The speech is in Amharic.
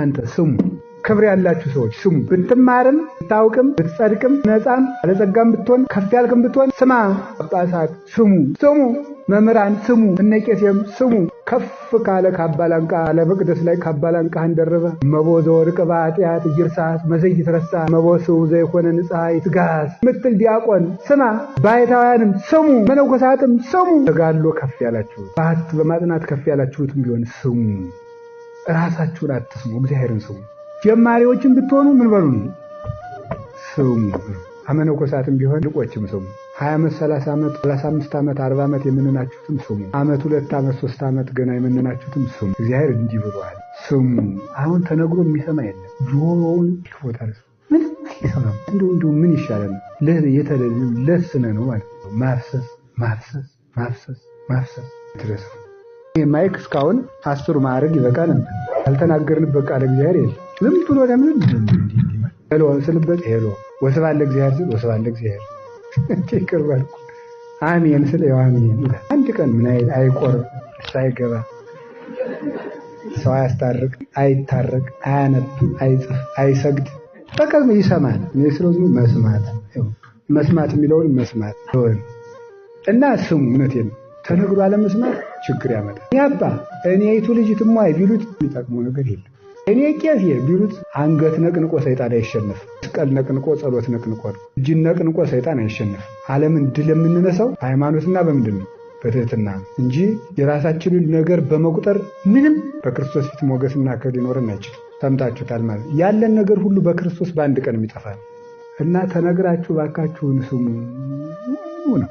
እናንተ ስሙ። ክብር ያላችሁ ሰዎች ስሙ። ብትማርም ብታውቅም ብትጸድቅም ነፃም አለጸጋም ብትሆን ከፍ ያልክም ብትሆን ስማ። ጳጳሳት ስሙ፣ ስሙ። መምህራን ስሙ፣ እነ ቄሴም ስሙ። ከፍ ካለ ካባላንቃ ለመቅደስ ላይ ካባላንቃህን ደረበ መቦ ዘወርቅ በኃጢአት እጅርሳስ መዘይ ትረሳ መቦ ስው ዘይኮነ ንጽሐ ይትጋስ ምትል ዲያቆን ስማ። ባይታውያንም ስሙ፣ መነኮሳትም ስሙ። ተጋድሎ ከፍ ያላችሁ ባት በማጥናት ከፍ ያላችሁትም ቢሆን ስሙ። ራሳችሁን አትስሙ፣ እግዚአብሔርን ስሙ። ጀማሪዎችን ብትሆኑ ምን በሉ ስሙ። አመነኮሳትም ቢሆን ልቆችም ስሙ። 20 ዓመት 30 ዓመት 35 ዓመት 40 ዓመት የምንናችሁትም ስሙ። ዓመት 2 ዓመት 3 ዓመት ገና የምንናችሁትም ስሙ። እግዚአብሔር እንዲህ ብሏል ስሙ። አሁን ተነግሮ የሚሰማ የለም። ጆሮውን ይፎታል። ምን ይሰማል? እንደው ምን ይሻላል? ለስነ ነው ማለት ነው። ማፍሰስ ማፍሰስ ማፍሰስ ማፍሰስ ድረስ ማይክ እስካሁን 10 ማዕረግ ይበቃ ነበር። ያልተናገርንበት ቃል እግዚአብሔር የለም። ዝም ብሎ ለምን ሄሎ ስልበት ሄሎ ወስብሐት ለእግዚአብሔር ስል ወስብሐት ለእግዚአብሔር ይቅርባል። አሜን ስለ አሜን ይላል። አንድ ቀን ምን አይቆርብ ሳይገባ ሰው አያስታርቅ አይታረቅ አያነብ አይጽፍ አይሰግድ በቃ ይሰማል። እኔ ስለዚህ መስማት የሚለውን መስማት እና ስሙ። እውነቴን ነው። ተነግሮ አለመስማት ችግር ያመጣል። ያባ እኔ አይቱ ልጅ ትሟይ ቢሉት የሚጠቅመው ነገር የለም። እኔ ቄስ ቢሉት አንገት ነቅንቆ ሰይጣን አይሸነፍ። መስቀል ነቅንቆ ጸሎት ነቅንቆ እጅን ነቅንቆ ሰይጣን አይሸነፍ። ዓለምን ድል የምንነሳው ሃይማኖትና በምንድን ነው? በትህትና እንጂ የራሳችንን ነገር በመቁጠር ምንም በክርስቶስ ፊት ሞገስና ክብር ሊኖረን አይችልም። ሰምታችሁታል ማለት ያለን ነገር ሁሉ በክርስቶስ በአንድ ቀን የሚጠፋ እና ተነግራችሁ ባካችሁን ስሙ ነው።